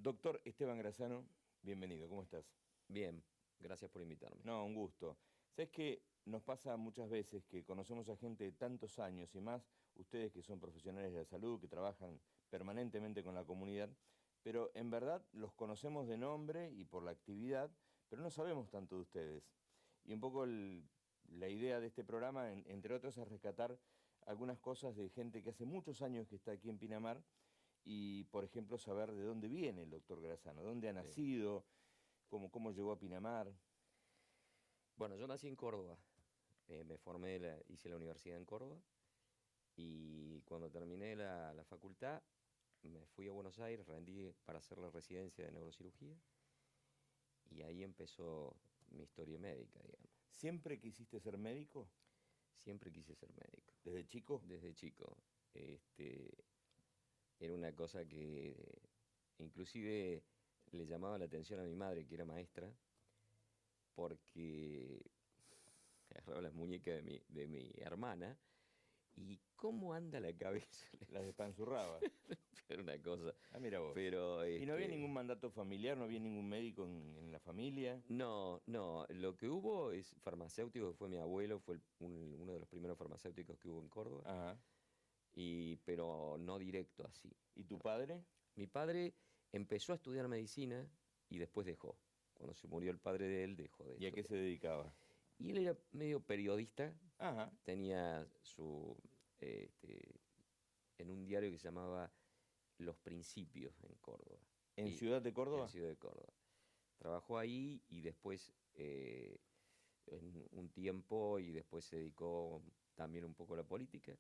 Doctor Esteban Grassano, bienvenido, ¿cómo estás? Bien, gracias por invitarme. No, un gusto. ¿Sabes qué? Nos pasa muchas veces que conocemos a gente de tantos años y más, ustedes que son profesionales de la salud, que trabajan permanentemente con la comunidad, pero en verdad los conocemos de nombre y por la actividad, pero no sabemos tanto de ustedes. Y un poco la idea de este programa, entre otros, es rescatar algunas cosas de gente que hace muchos años que está aquí en Pinamar y, por ejemplo, saber de dónde viene el doctor Grassano, dónde ha Sí. nacido, cómo llegó a Pinamar. Bueno, yo nací en Córdoba. Me formé, hice la universidad en Córdoba y cuando terminé la facultad me fui a Buenos Aires, rendí para hacer la residencia de neurocirugía y ahí empezó mi historia médica, digamos. ¿Siempre quisiste ser médico? Siempre quise ser médico, ¿Desde chico? desde chico. Era una cosa que inclusive le llamaba la atención a mi madre, que era maestra, porque agarraba las muñecas de mi hermana y cómo anda la cabeza. Las despanzurraba. Era una cosa. Ah, mira vos. Pero ¿Y no había ningún mandato familiar, no había ningún médico en la familia? no, no, lo que hubo es farmacéutico, que fue mi abuelo, fue uno de los primeros farmacéuticos que hubo en Córdoba, Ajá. pero no directo así. ¿Y tu padre? Mi padre empezó a estudiar medicina y después dejó. Cuando se murió el padre de él, dejó de ¿Y a qué estudiar. se dedicaba? Y él era medio periodista, Ajá. tenía este, en un diario que se llamaba Los Principios en Córdoba. ¿En Y, Ciudad de en Córdoba? Ciudad de Córdoba. Trabajó ahí y después, en un tiempo, y después se dedicó también un poco a la política,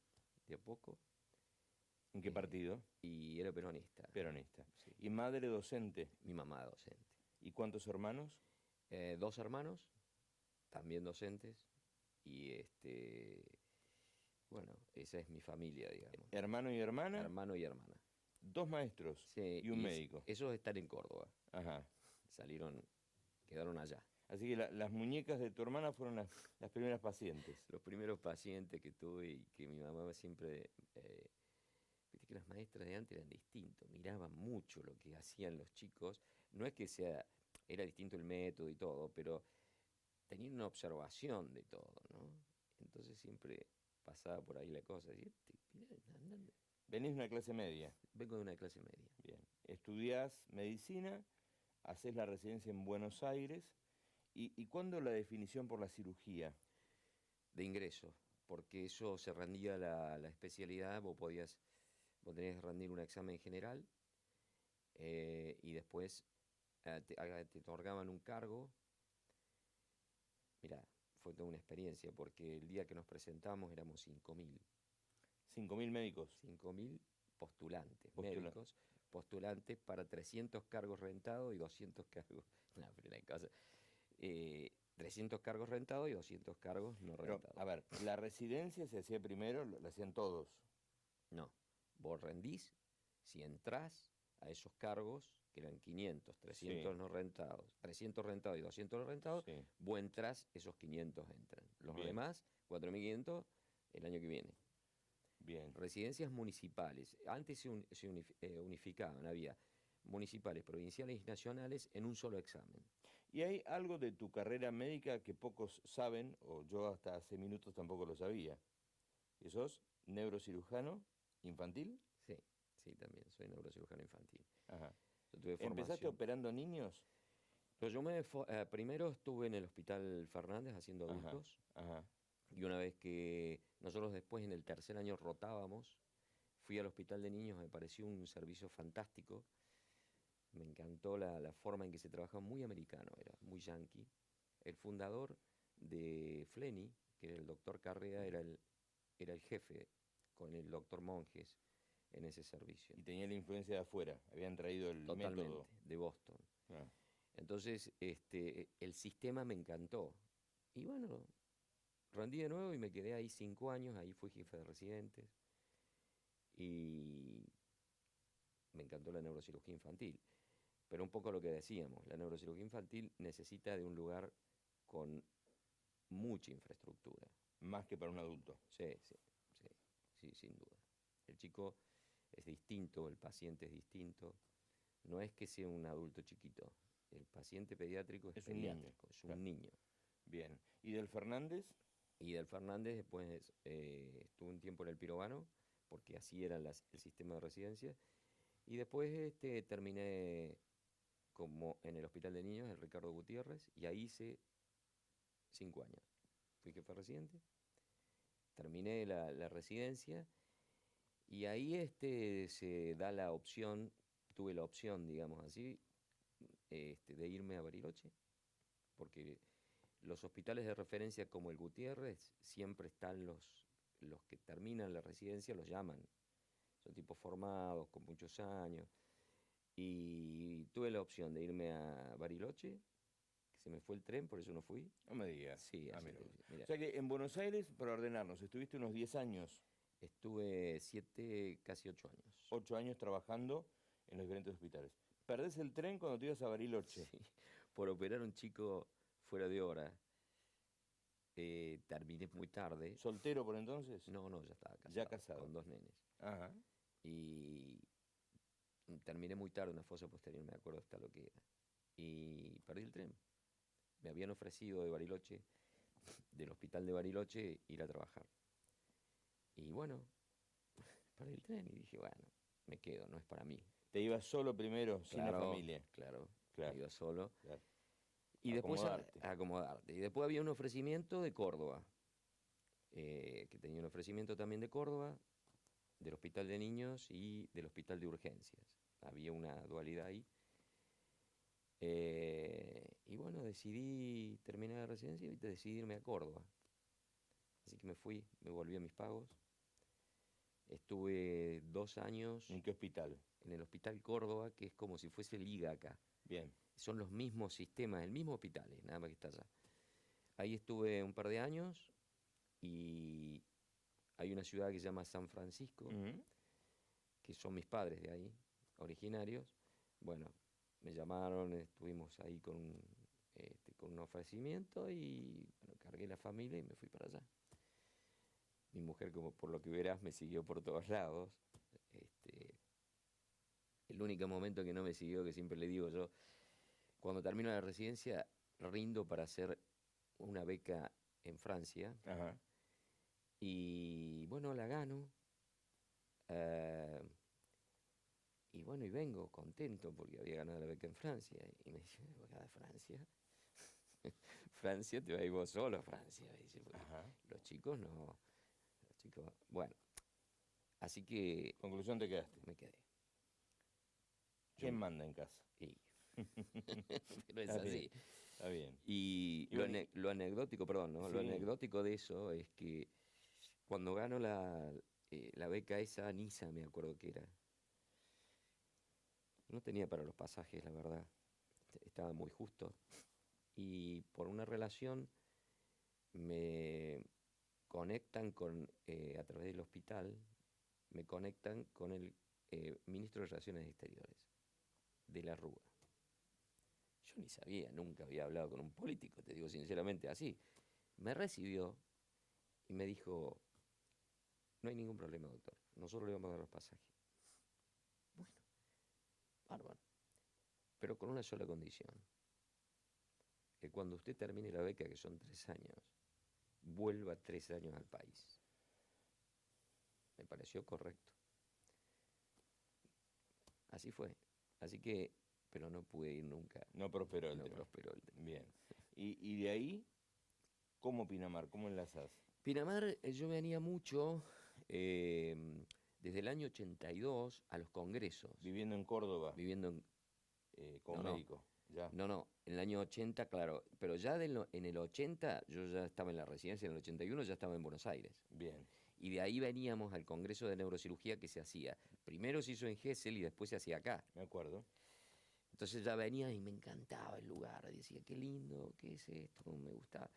de a poco, ¿En qué partido? y era peronista. Peronista. Sí. ¿Y madre docente? Mi mamá docente. ¿Y cuántos hermanos? Dos hermanos, también docentes, y bueno, esa es mi familia, digamos. ¿Hermano y hermana? Hermano y hermana. Dos maestros Sí, y un médico. esos están en Córdoba. Ajá. Quedaron allá. Así que las muñecas de tu hermana fueron las primeras pacientes. Los primeros pacientes que tuve y que mi mamá siempre, viste que las maestras de antes eran distintos, miraban mucho lo que hacían los chicos. No es que era distinto el método y todo, pero tenían una observación de todo, ¿no? Entonces siempre pasaba por ahí la cosa. Decía, mirá, Venís de una clase media. vengo de una clase media. Bien. Estudiás medicina, haces la residencia en Buenos Aires. ¿Y cuándo la definición por la cirugía? De ingreso, porque eso se rendía la especialidad, vos tenías que rendir un examen general y después te otorgaban un cargo. Mira, fue toda una experiencia, porque el día que nos presentamos éramos 5.000. 5.000 médicos. 5.000 postulantes, Postula- médicos, postulantes para 300 cargos rentados y 200 cargos. No, pero una cosa. 300 cargos rentados y 200 cargos no Pero, rentados. a ver, la residencia se hacía primero, la hacían todos. No, vos rendís, si entrás a esos cargos, que eran 500, 300 Sí. no rentados, 300 rentados y 200 no rentados, Sí. vos entrás, esos 500 entran. Los Bien. demás, 4.500, el año que viene. Bien. Residencias municipales. Antes se unificaban, había municipales, provinciales y nacionales en un solo examen. ¿Y hay algo de tu carrera médica que pocos saben, o yo hasta hace minutos tampoco lo sabía? ¿Que sos neurocirujano infantil? Sí, sí, también, soy neurocirujano infantil. Ajá. Yo tuve ¿Empezaste formación. operando niños? Pero primero estuve en el Hospital Fernández haciendo Ajá, adultos, ajá. y una vez que nosotros después en el tercer año rotábamos, fui al Hospital de Niños, me pareció un servicio fantástico, me encantó la forma en que se trabajaba, muy americano, era muy yankee. El fundador de Fleni, que era el doctor Carrea, era el jefe con el doctor Monjes en ese servicio. Y tenía la influencia de afuera, habían traído el Totalmente, método. de Boston. Ah. Entonces, el sistema me encantó. Y bueno, rendí de nuevo y me quedé ahí 5 años, ahí fui jefe de residentes. Y me encantó la neurocirugía infantil. Pero un poco lo que decíamos, la neurocirugía infantil necesita de un lugar con mucha infraestructura. Más que para un adulto. Sí, sí, sí, sí, sin duda. El chico es distinto, el paciente es distinto. No es que sea un adulto chiquito. El paciente pediátrico es Es un niño, pediátrico, es un claro. niño. Bien. ¿Y del Fernández? Y del Fernández después estuve un tiempo en el Pirobano, porque así era el sistema de residencia. Y después terminé como en el Hospital de Niños, el Ricardo Gutiérrez, y ahí hice 5 años. Fui jefe residente, terminé la residencia, y ahí se da la opción, tuve la opción, digamos así, de irme a Bariloche, porque los hospitales de referencia como el Gutiérrez siempre están los que terminan la residencia, los llaman. Son tipos formados, con muchos años. Y tuve la opción de irme a Bariloche, que se me fue el tren, por eso no fui. No me digas. Sí, así Mira. que, mira, O sea que en Buenos Aires, para ordenarnos, estuviste unos 10 años, estuve 7, casi 8 años. 8 años trabajando en los diferentes hospitales. ¿Perdés el tren cuando te ibas a Bariloche? Sí, por operar a un chico fuera de hora. Terminé muy tarde. ¿Soltero por entonces? No, ya estaba casado. Ya casado. Con 2 nenes. Ajá. Y terminé muy tarde, una fosa posterior, me acuerdo hasta lo que era. Y perdí el tren. Me habían ofrecido de Bariloche, del hospital de Bariloche, ir a trabajar. Y bueno, perdí el tren y dije, bueno, me quedo, no es para mí. ¿Te ibas solo primero, sin la familia? Claro, Claro. me iba solo. Claro. Y después Acomodarte. a acomodarte. Y después había un ofrecimiento de Córdoba, que tenía un ofrecimiento también de Córdoba, del Hospital de Niños y del Hospital de Urgencias. Había una dualidad ahí. Y bueno, decidí terminar la residencia y decidí irme a Córdoba. Así que me fui, me volví a mis pagos. Estuve 2 años ¿En qué hospital? en el Hospital Córdoba, que es como si fuese Liga acá. Bien. Son los mismos sistemas, el mismo hospital, nada más que está allá. Ahí estuve un par de años y hay una ciudad que se llama San Francisco, que son mis padres de ahí, originarios. Bueno, me llamaron, estuvimos ahí con un ofrecimiento y bueno, cargué la familia y me fui para allá. Mi mujer, como por lo que verás, me siguió por todos lados. El único momento que no me siguió, que siempre le digo yo, cuando termino la residencia, rindo para hacer una beca en Francia. Ajá. Y bueno, la gano. Y bueno, y vengo contento porque había ganado la beca en Francia. Y me dice, ¿beca de Francia? Francia, te vas a ir vos solo a Francia. Dice, los chicos no. Los chicos, bueno. Así que. Conclusión, te quedaste. Me quedé. ¿Quién manda en casa? Y, pero es así. Está bien. Y lo anecdótico, perdón, ¿no? Sí. Lo anecdótico de eso es que cuando gano la beca esa, Niza, me acuerdo que era. No tenía para los pasajes, la verdad. Estaba muy justo. Y por una relación me conectan a través del hospital, me conectan con el ministro de Relaciones Exteriores, de la Rúa. Yo ni sabía, nunca había hablado con un político, te digo sinceramente así. Me recibió y me dijo, no hay ningún problema, doctor, nosotros le vamos a dar los pasajes. Bueno, bárbaro, pero con una sola condición, que cuando usted termine la beca, que son 3 años, vuelva 3 años al país. Me pareció correcto. Así fue. Así que, pero no pude ir nunca. No prosperó el tema. No prosperó el tema. Bien. Y de ahí, ¿cómo Pinamar? ¿Cómo enlazás? Pinamar, yo venía mucho desde el año 82 a los congresos. Viviendo en Córdoba. Viviendo como médico. Ya. No, en el año 80, claro. Pero ya en el 80, yo ya estaba en la residencia, en el 81 ya estaba en Buenos Aires. Bien. Y de ahí veníamos al congreso de neurocirugía que se hacía. Primero se hizo en Gesell y después se hacía acá. Me acuerdo. Entonces ya venía y me encantaba el lugar. Decía, qué lindo, qué es esto, me gustaba.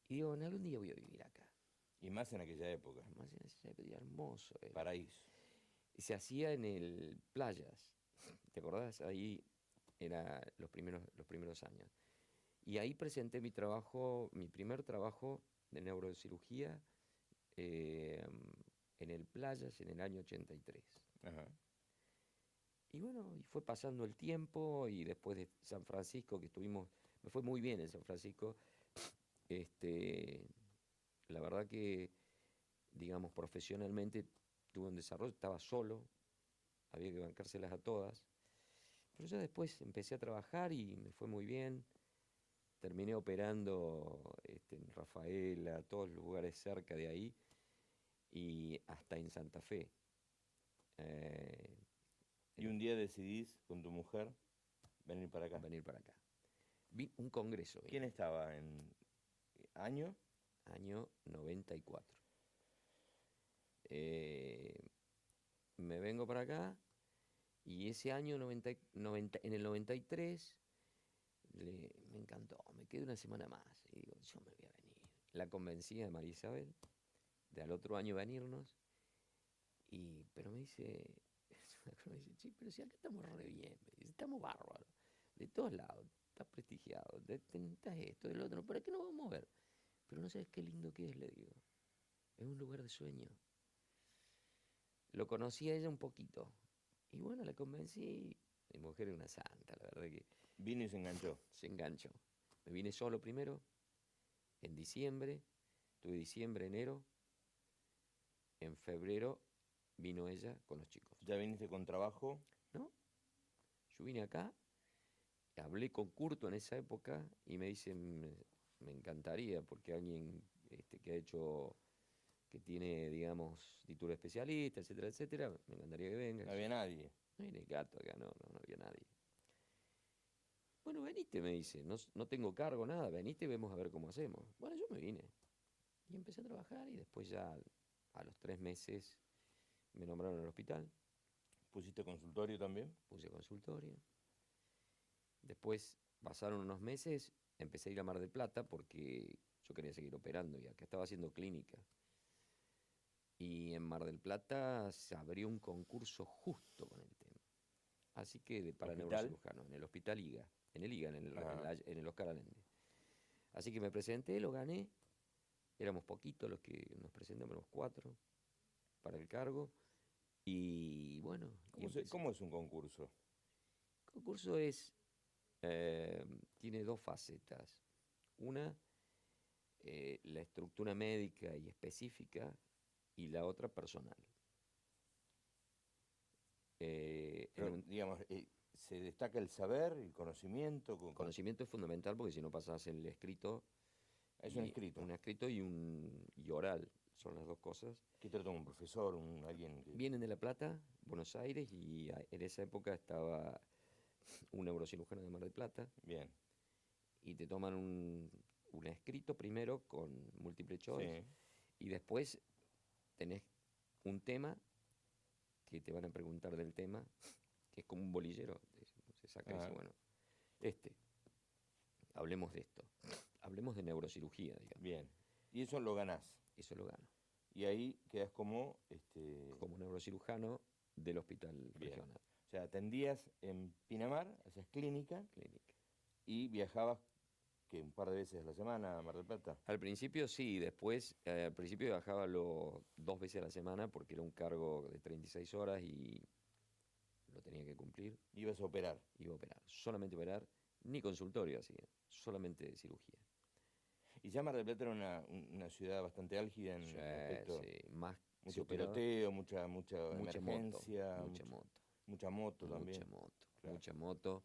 Y digo, algún día voy a vivir acá. Y más en aquella época. Más en esa época, hermoso. Paraíso. Y se hacía en el Playas. ¿Te acordás? Ahí era los primeros años. Y ahí presenté mi primer trabajo de neurocirugía en el Playas en el año 83. Ajá. Y bueno, y fue pasando el tiempo y después de San Francisco, que estuvimos, me fue muy bien en San Francisco, este, la verdad que, digamos, profesionalmente tuve un desarrollo, estaba solo, había que bancárselas a todas, pero ya después empecé a trabajar y me fue muy bien. Terminé operando en Rafaela, todos los lugares cerca de ahí y hasta en Santa Fe. eh, Y un día decidís con tu mujer venir para acá. Venir para acá. Vi un congreso, ¿Quién estaba en año? año 94. Me vengo para acá y ese año en el 93 me encantó, me quedé una semana más y digo, yo me voy a venir. La convencí a María Isabel de al otro año venirnos, pero me dice, me dice, sí, pero si acá estamos re bien, me dice, estamos bárbaros, de todos lados, estás prestigiado, estás esto, del otro, ¿para qué nos vamos a ver? Pero no sabes qué lindo que es, le digo, es un lugar de sueño. Lo conocí a ella un poquito, y bueno, la convencí, mi mujer es una santa, la verdad que Vino y se enganchó. se enganchó. Me vine solo primero, en diciembre, tuve diciembre, enero, en febrero vino ella con los chicos. ¿Ya viniste con trabajo? ¿No? Yo vine acá, hablé con Curto en esa época y me dice, me encantaría, porque alguien que ha hecho, que tiene, digamos, título de especialista, etcétera, etcétera, me encantaría que vengas. No había nadie. No viene el gato acá, no había nadie. Bueno, veniste, me dice, no tengo cargo, nada, veniste y vemos a ver cómo hacemos. Bueno, yo me vine y empecé a trabajar y después ya a los 3 meses me nombraron al hospital, ¿Pusiste consultorio también? puse consultorio. Después pasaron unos meses, empecé a ir a Mar del Plata porque yo quería seguir operando y acá estaba haciendo clínica. Y en Mar del Plata se abrió un concurso justo con el tema. Así que para ¿Hospital? neurocirujano, en el Hospital IGA, en el IGA, Ajá. en el Oscar Allende. Así que me presenté, lo gané. Éramos poquitos los que nos presentamos, éramos 4 para el cargo. Y bueno, ¿Cómo es un concurso? el concurso tiene 2 facetas. Una, la estructura médica y específica, y la otra personal. Pero, digamos, se destaca el saber, el conocimiento. El conocimiento es fundamental porque si no pasas el escrito. Es un escrito. Un escrito y oral, son las 2 cosas. ¿Qué te lo toma un profesor, alguien que...? Vienen de La Plata, Buenos Aires, y en esa época estaba un neurocirujano de Mar del Plata. Bien. Y te toman un escrito primero con múltiple choice, Sí. y después tenés un tema que te van a preguntar del tema, que es como un bolillero. Se saca y dice, bueno, hablemos de esto. Hablemos de neurocirugía, digamos. Bien. Y eso lo ganás. Eso lo gano. Y ahí quedas como... Como neurocirujano del hospital Bien. regional. O sea, atendías en Pinamar, hacías clínica, y viajabas, ¿qué? ¿Un par de veces a la semana a Mar del Plata? Al principio sí, después, al principio viajaba 2 veces a la semana porque era un cargo de 36 horas y lo tenía que cumplir. Ibas a operar. Iba a operar, solamente operar, ni consultorio hacía, solamente cirugía. Y ya Mar del Plata era una ciudad bastante álgida en respecto... Sí, más Mucho tiroteo, mucha moto, emergencia. Mucha moto también. Mucha moto, Claro. mucha moto.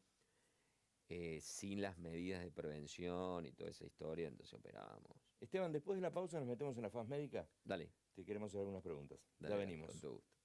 Sin las medidas de prevención y toda esa historia, entonces operábamos. Esteban, después de la pausa nos metemos en la faz médica. Dale. Te queremos hacer algunas preguntas. Dale, Ya venimos. con todo gusto.